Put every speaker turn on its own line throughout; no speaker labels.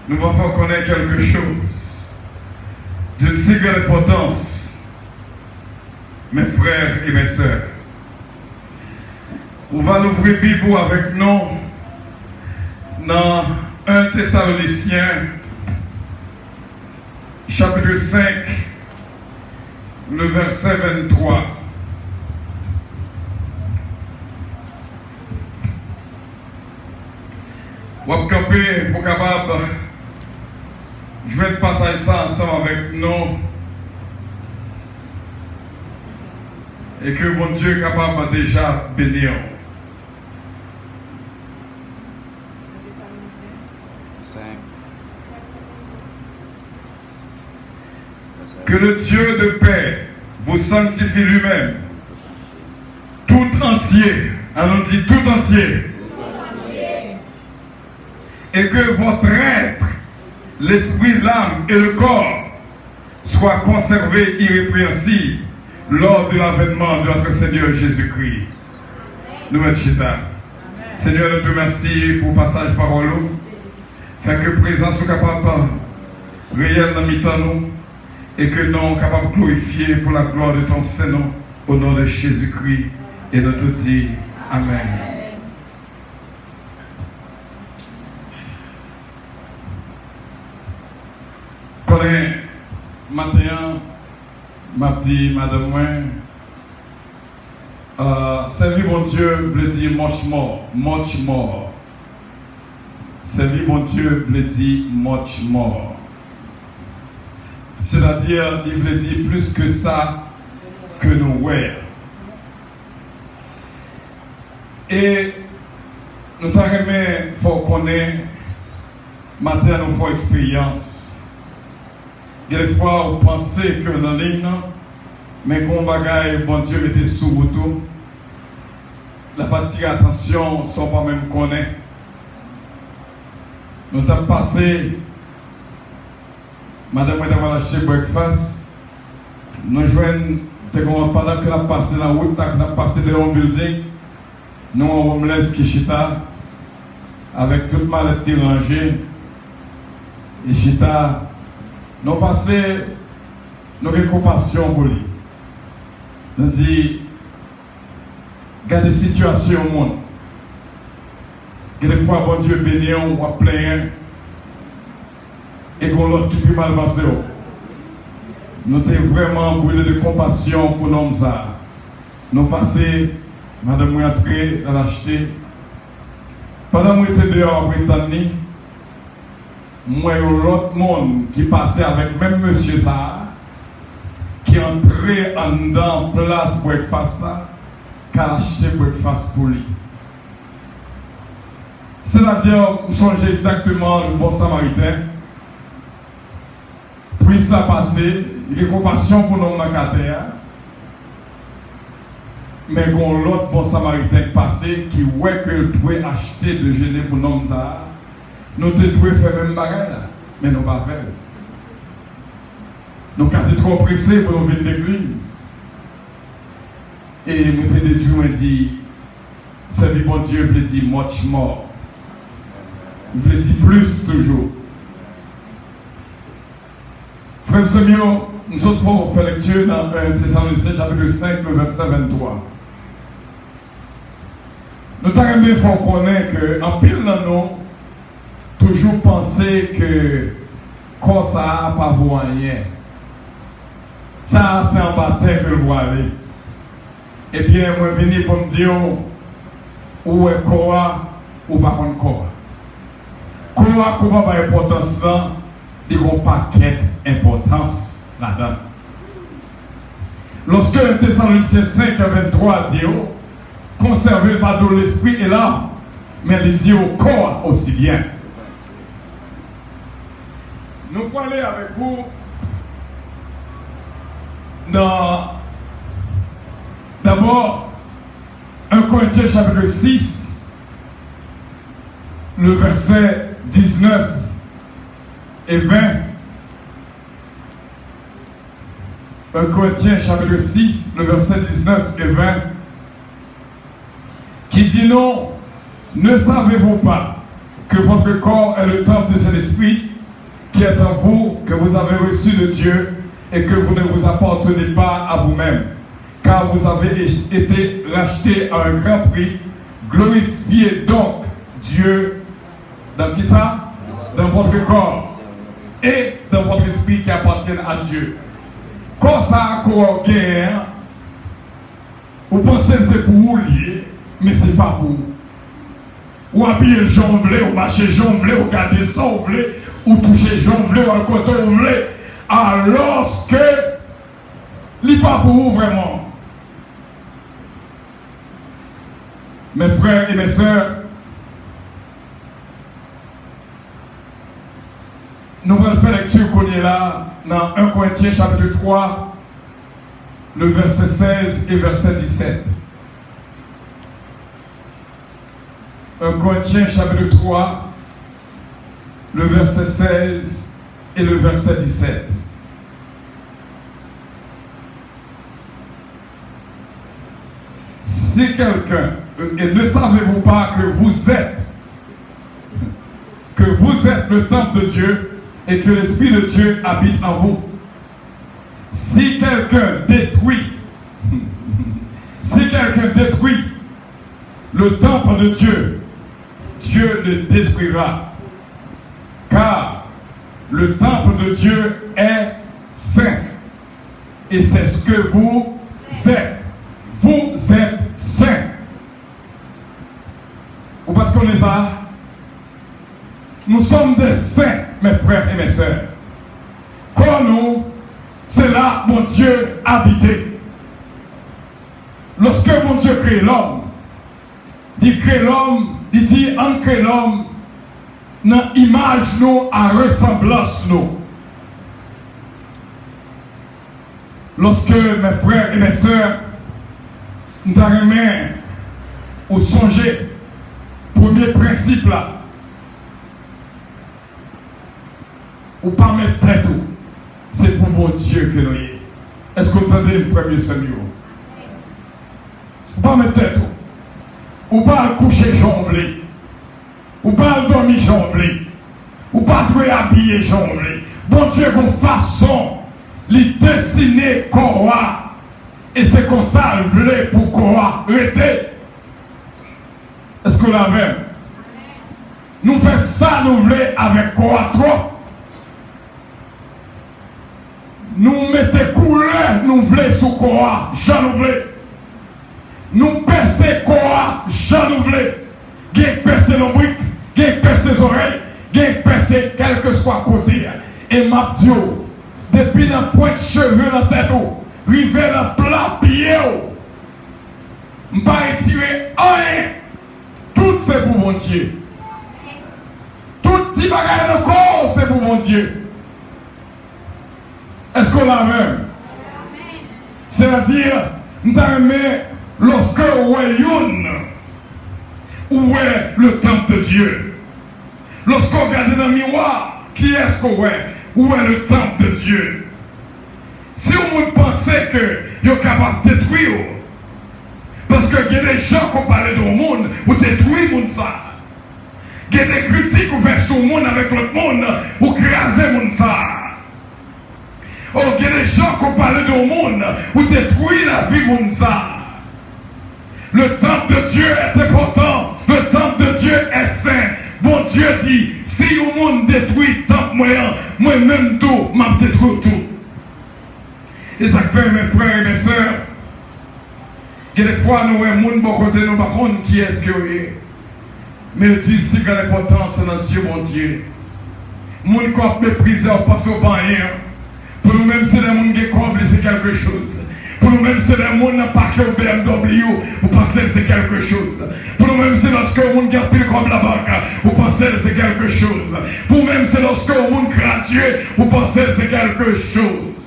nous va faire connaître quelque chose d'une si grande importance, mes frères et mes sœurs. On va l'ouvrir Bible avec nous dans 1 Thessaloniciens, chapitre 5, le verset 23. On va camper pour capable. Je vais passer ça ensemble avec nous. Et que mon Dieu est capable de déjà bénir. Que le Dieu de paix vous sanctifie lui-même, tout entier. On dit tout entier. Et que votre être, l'esprit, l'âme et le corps soient conservés irrépréhensibles lors de l'avènement de notre Seigneur Jésus-Christ. Nous mettons chita. Seigneur, nous te remercions pour le passage parole. Fait que présence soit capable réelle dans mi-temps nous et que nous sommes capables de glorifier pour la gloire de ton Saint-Nom au nom de Jésus-Christ. Et nous te disons Amen. Matin, m'a dit madame servir mon Dieu veut dire much more. Servir mon Dieu veut dire much more. C'est-à-dire, il veut dire plus que ça que nous voyons. Et nous t'avons faut connaître, matin nous faut expérience. Des fois, vous pensez que dans la ligne, mais qu'on bagaille, bon Dieu mettez sous bouton, la partie attention, sont pas même connaître. Nous avons passé, madame, nous avons acheté breakfast. Nous jouons, pendant que nous avons passé la route, nous avons passé devant le building, nous avons homeless qui chita, avec toute mallette qui rangée, et chita. Nous passons, nous avons compassion pour lui. Nous disons, regardez la situation au monde. Des fois, bon Dieu béni, on va plaindre. Et qu'on l'autre qui peut mal passer. Nous sommes vraiment brûlés de compassion pour nous. Nous passons, madame, nous entrée à l'acheter. Pendant que nous étions dehors après Tani, moi et l'autre monde qui passait avec même monsieur ça, qui entrait en dedans place breakfast là, qui a acheté breakfast pour lui. C'est-à-dire, je songe exactement le bon samaritain. Puis ça passé, il y a compassion pour nous dans la terre. Mais quand l'autre bon samaritain passé, qui voit que doit acheter de déjeuner pour nous ça. Nous devons faire même bagarre là, mais nous ne pouvons pas faire. Nous sommes trop pressés pour nous venir de l'église. Et nous avons dit, Dieu dit, servir mon Dieu veut dire much more. Il veut dire plus toujours. Frère Semyon, nous autres pour faire lecture dans 1 Thessaloniciens chapitre 5, le verset 23. Nous avons connaître qu'en pile dans nous, toujours penser que quand ça n'a pas rien. Ça, c'est en bataille que je dois aller. Eh bien, moi, je viens pour me dire où est quoi ou pas quoi. Quoi, comment pas importance là, il y a un paquet d'importance là-dedans. Lorsque Thessaloniciens 5 à 23 dit, conservez pas de l'esprit et l'âme, mais il dit au corps aussi bien. Nous allons aller avec vous dans d'abord 1 Corinthiens chapitre 6, le verset 19 et 20. 1 Corinthiens chapitre 6, le verset 19 et 20, qui dit non, ne savez-vous pas que votre corps est le temple de cet esprit qui est en vous, que vous avez reçu de Dieu et que vous ne vous appartenez pas à vous-même, car vous avez été rachetés à un grand prix. Glorifiez donc Dieu dans qui ça? Dans votre corps et dans votre esprit qui appartiennent à Dieu. Quand ça a corps guerre, vous pensez que c'est pour vous lier, mais ce n'est pas pour vous. Ou habiller le jonglé, ou marcher jonglé, ou garder ça, ou toucher jonglé, ou un côté jonglé, alors que ce n'est pas pour vous vraiment. Mes frères et mes sœurs, nous allons faire lecture qu'on est là dans 1 Corinthiens chapitre 3, le verset 16 et verset 17. 1 Corinthiens chapitre 3, le verset 16 et le verset 17. Si quelqu'un, et ne savez-vous pas que vous êtes le temple de Dieu et que l'Esprit de Dieu habite en vous? Si quelqu'un détruit le temple de Dieu, Dieu le détruira, car le temple de Dieu est saint, et c'est ce que vous êtes. Vous êtes saints. Vous ne connaissez ça? Nous sommes des saints, mes frères et mes sœurs. Quand nous, c'est là mon Dieu habité. Lorsque mon Dieu crée l'homme, il crée l'homme, il dit on crée l'homme dans l'image nous, à ressemblance nous. Lorsque mes frères et mes sœurs, nous avons ou songer, premier principe là, ou pas mettre tête, c'est pour mon Dieu que nous y est. Est-ce que vous entendez, frère et sœur? Ou pas mettre tête, ou pas coucher jonglé, ou pas dormir jonglé, ou pas trouver habillé jonglé. Bon Dieu, qu'on façon, les dessiner quoi. Et c'est comme ça, le voulait pour quoi arrêter. Est-ce que vous l'avez? Nous faisons ça, nous voulons avec quoi trop. Nous mettons couleur, nous voulons sous quoi, j'en nous voulons. Nous percer quoi, j'en nous voulons. Gain percer nos briques, gain percer les oreilles, gain percer quel que soit côté. Et ma Dieu, depuis un point de cheveux dans la tête, rivé dans plat pied, je ne vais pas retirer rien. Tout c'est pour mon Dieu. Tout petit bagage de corps c'est pour mon Dieu. Est-ce qu'on l'a même? C'est-à-dire, nous avons lorsque où est le temple de Dieu? Lorsqu'on regarde dans le miroir, qui est-ce qu'on est? Où est le temple de Dieu? Si vous pensez que vous êtes capable de détruire, parce qu'il y a des gens qui ont parlé de monde, vous détruisez le monde ça. Il y a des critiques qui font sur le monde avec l'autre monde, vous crasez le monde ça. Oh, il y a des gens qui ont parlé de monde, vous détruisez la vie de monde ça. Le temple de Dieu est important, le temple de Dieu est saint. Bon Dieu dit, si le monde détruit le temple moyen, moi-même tout, je détruis tout. Et ça fait, mes frères et mes sœurs, que des fois nous voyons les gens bon côté nous, par contre, qui est-ce que vous êtes? Mais il dit ici que l'importance dans les yeux, mon Dieu. Les gens qui ont méprisé, on passe au rien. Pour nous-mêmes, c'est des gens qui ont c'est quelque chose. Pour nous-mêmes, c'est des gens qui n'ont pas que BMW, vous pensez que c'est quelque chose. Pour nous-mêmes, c'est lorsque les gens qui ont pris comme la banque, vous pensez que c'est quelque chose. Pour nous-mêmes, c'est lorsque les gens gratuits, vous pensez que c'est quelque chose.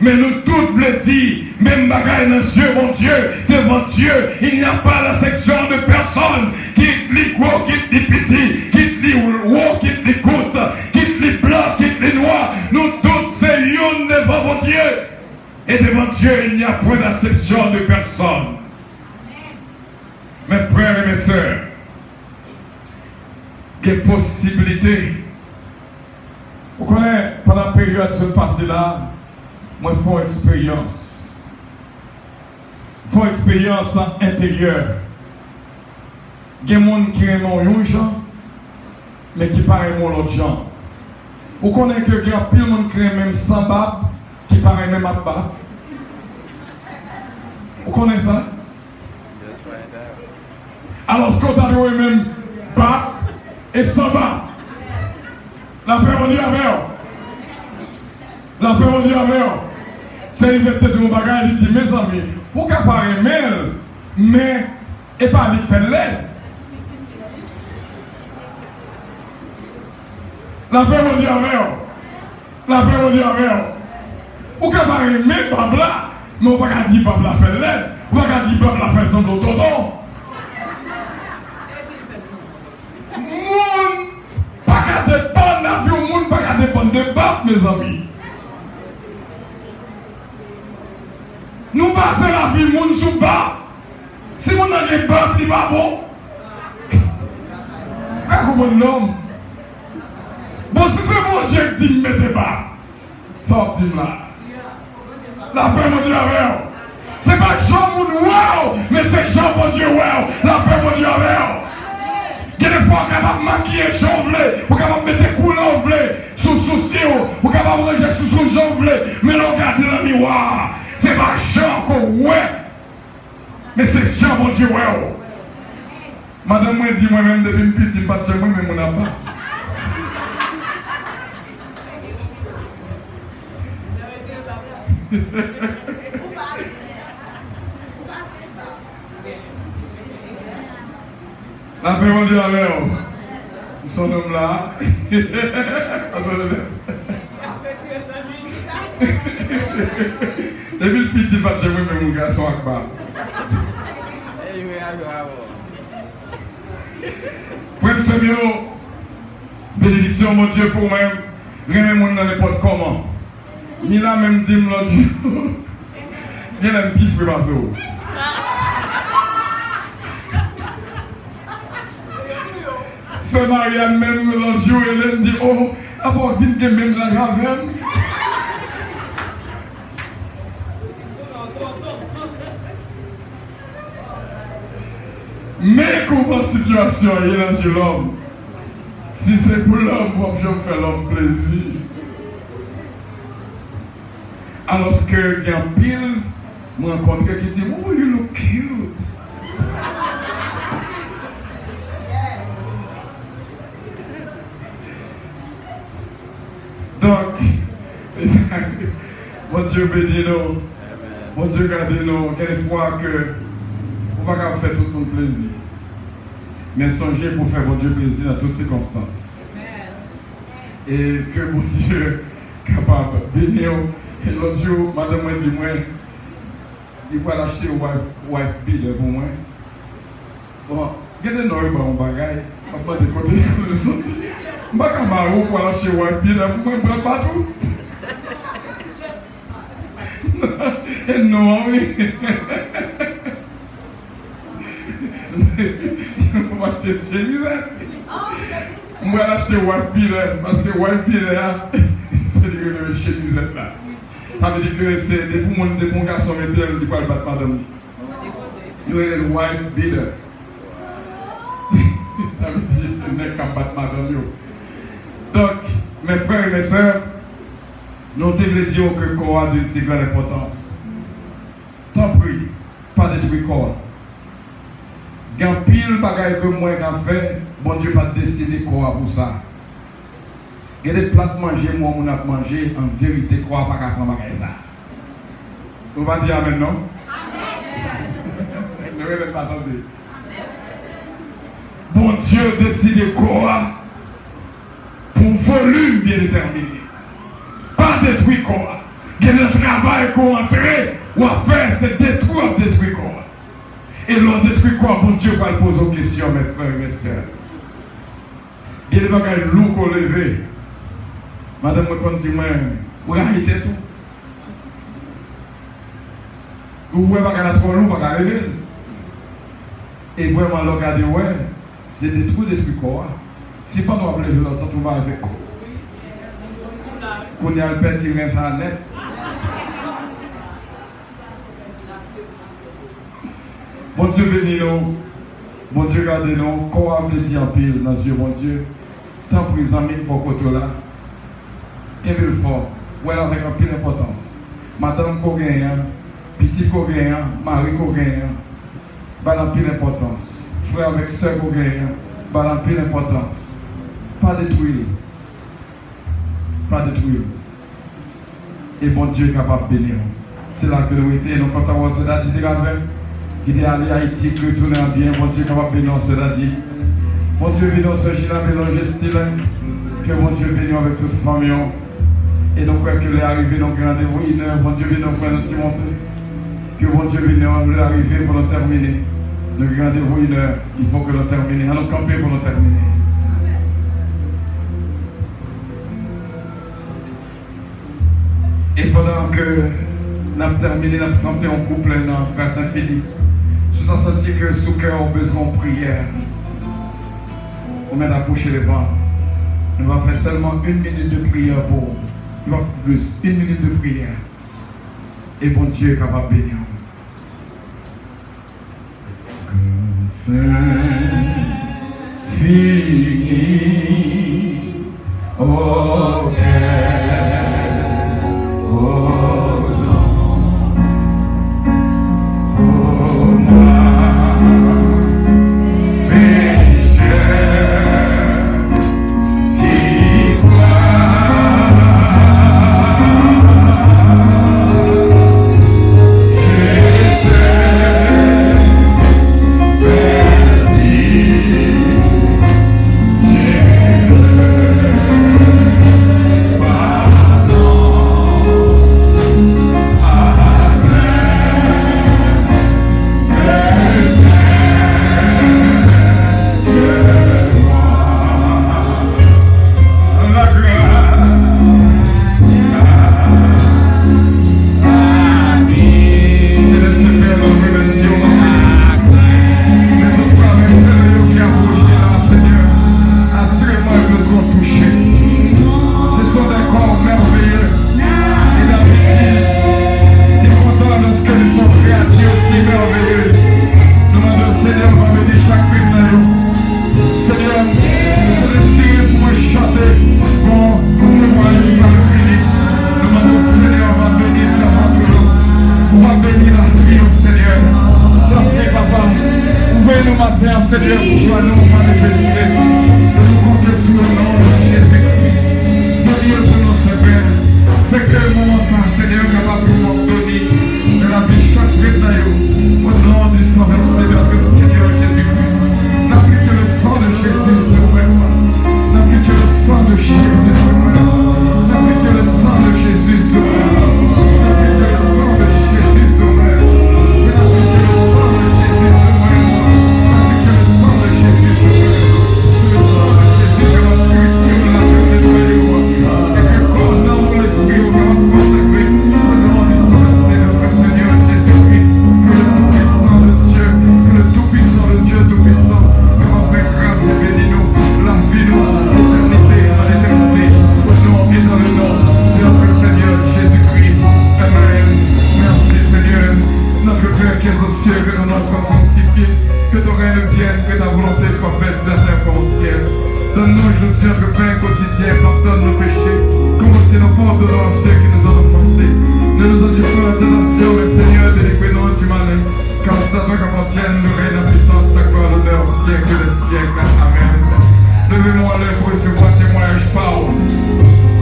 Mais nous tous voulons dire, même bagaille dans les yeux, mon Dieu, devant Dieu, il n'y a pas la section de personne qui te gros, qui te petit, qui te haut, qui te courte, qui te blanc, qui te noir. Nous tous, c'est une devant mon Dieu. Et devant Dieu, il n'y a point d'acception de personne. Mes frères et mes sœurs, il y a possibilité Vous connaissez, pendant la période se passer là, moi, il faut expérience. Il faut expérience intérieure. Il y a des gens qui aiment un genre, mais qui paraissent l'autre genre. Vous connaissez que il y a plus de monde qui aime même sans barbe, qui paraît même à barbe. Vous connaissez ça? Alors, ce qu'on a dit même barbe et sans barbe. La paix on dit avec la paix on dit avec c'est une vérité de mon bagage, il dit mes amis, vous pouvez pas aimer, mais et pas lui faire l'aide. La paix on dit avec la paix on dit avec vous pouvez pas aimer Babla, mais vous ne pouvez pas dire Babla faire l'aide, vous ne pouvez pas dire Babla faire son tonton. Pas qu'à dépendre la vie au monde, pas qu'à dépendre de Bab, mes amis. Nous passons la vie monde sous bas. Si on a des Bab, il va bon. Quand vous l'homme. Bon, si c'est mon Dieu qui dit mettez pas, sortez là. La paix, mon Dieu, avec. C'est pas Jean mon wow, mais c'est Jean mon Dieu, wow. La paix, mon Dieu, avec. Il y a des fois qu'on va maquiller chanvelé, ou qu'on va mettre couleur sous souci, ou qu'on va ranger sous chanvelé, mais l'on regarde dans le miroir. C'est pas Jean qu'on ouais, mais c'est Jean mon Dieu ouais. Madame moi dit moi-même depuis une petite pas de chez moi, mais mon n'a pas. La paix mon Dieu avec vous. Nous sommes là. Depuis le petit pas chez moi, mais mon garçon à bas. Frère Semio, bénédiction mon Dieu pour moi-même. Rien mon dans n'importe comment. Mila même dit l'autre jour. Bien un pif frère Mazo. C'est Marianne même l'autre jour, elle dit oh, avant vite que même la gravelle. Mais comment la situation est là sur l'homme? Si c'est pour l'homme, moi je me fais l'homme plaisir. Alors que il y a un pile, je rencontre quelqu'un qui dit oh, you look cute. Donc, mon Dieu bénit nous, mon Dieu garde nous, quelquefois que on ne va pas faire tout le monde plaisir. Mais songez pour faire mon Dieu plaisir dans toutes circonstances. Et que mon Dieu est capable de bénir. Et l'autre jour, madame m'a dit, moi, il va l'acheter au wife beater pour moi. Bon, il y a des noms dans mon bagage. Je vais pas décoter les sorties. Je ne vais pas m'arrêter pour l'acheter au wife beater pour moi, je ne prends pas tout. Et non, oui. Je vais acheter chemisette. Je vais acheter wife beater parce que wife beater, c'est le chemisette là. Ça veut dire que c'est des bons garçons qui ne peuvent pas battre madame. Il y a une wife beater. Ça veut dire que c'est ne battre madame. Donc, mes frères et mes sœurs, nous devons dire que le corps a d'une si grande importance. Tant pis, pas détruire le corps. Il y a un pile de bagaille que moi j'ai fait, bon Dieu pas décider quoi pour ça. Il y a des plats de manger, moi on a mangé, en vérité, quoi pas qu'à prendre ça. On va dire amen, non? Amen. Ne rêvez pas attendez. Bon Dieu décide quoi pour volume bien déterminé. Pas détruire quoi. Il y a des travail qu'on a fait ou à faire, c'est détruire quoi. Et l'on détruit quoi? Bon Dieu va poser aux questions, mes frères et mes sœurs. Il y a des bagages lourds qu'on lève. Madame me dit, vous arrêtez tout. Vous voyez pas trop lourd, pas lever. Et vraiment, regardez, ouais, c'est détruit quoi. Si pas nous lever dans ça, tout va avec quoi. qu'on y a le petit rince à net. Bon Dieu bénis nous, bon Dieu gardez nous, qu'on a dit en pile dans Dieu, bon Dieu. Tant pris en mine pour côté là, qu'est-ce qu'il faut, ouais, avec un pile d'importance. Madame Koguéen, petit Koguéen, Marie Koguéen, bah pile d'importance. Frère avec soeur Koguéen, bah pile d'importance. Pas détruire. Pas détruire. Et bon Dieu est capable de bénir. C'est là que nous étions, nous comptons voir cela dit qui était allé à Haïti, qui retournait bien. Bon Dieu est capable de bénir cela dit. Bon Dieu bénit ce Gila, mélanger style. Que bon Dieu bénit avec toute famille. Et donc, quand il est arrivé, donc rendez-vous une heure. Bon Dieu bénit pour notre petit montée. Que bon Dieu bénit, on est arrivé pour nous terminer. Nous rendez-vous une heure. Il faut que nous terminions. Allons camper pour nous terminer. Et pendant que nous avons terminé, nous avons campé en couple dans Grâce Infinie, je suis senti que sous cœur a besoin de prière. On va approcher les vents. Nous allons faire seulement 1 minute de prière pour nous. Plus 1 minute de prière. Et bon Dieu est capable de bénir. Grâce infinie, oh Père, oh non, oh moi, pécheur, qui croit, Seigneur, pour nous manifester, de nous compter sur le nom de Jésus-Christ, de Dieu pour nos servir. Fais que le moment ça, Seigneur, capable de nous donner de la vie chaque jour, au nom du sang versé de notre Seigneur Jésus-Christ. N'applique le sang de Jésus sur moi. N'applique le sang de Jésus sur moi. N'applique le sang de Jésus sur moi. N'applique le sang de Jésus sur moi. N'applique le sang de Jésus sur moi. Que ton règne vienne, que ta volonté soit faite sur la terre comme au ciel. Donne-nous aujourd'hui notre pain quotidien, pardonne nos péchés, comme aussi nous pardonnons à ceux qui nous ont offensés. Ne nous induis pas la tentation, mais Seigneur, délivre-nous du malin, car c'est à toi qu'appartiennent le règne, la puissance, la gloire, l'honneur, au siècle des siècles. Amen. Levez-nous à l'œuvre pour recevoir témoignage par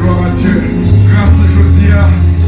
gloire à Dieu. Grâce aujourd'hui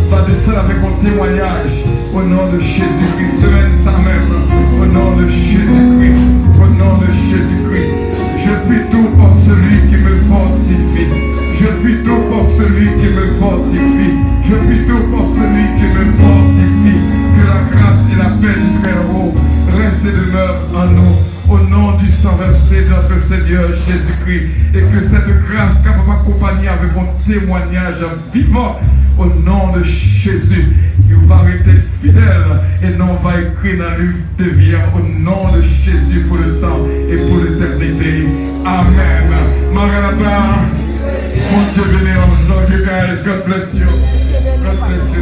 va descendre avec un témoignage au nom de Jésus-Christ, semaine sans même, au nom de Jésus-Christ, au nom de Jésus-Christ. Je puis tout pour celui qui me fortifie. Je puis tout pour celui qui me fortifie. Je puis tout pour celui qui me fortifie. Que la grâce et la paix du Très-Haut restent et demeurent en nous. Au nom du sang versé de notre Seigneur Jésus-Christ. Et que cette grâce capable d'accompagner avec un témoignage vivant au nom de Jésus. Il va rester fidèle et non va écrire dans le livre de vie au nom de Jésus pour le temps et pour l'éternité. Amen. Maranatha, mon Dieu béni, guys. God bless you. God bless you.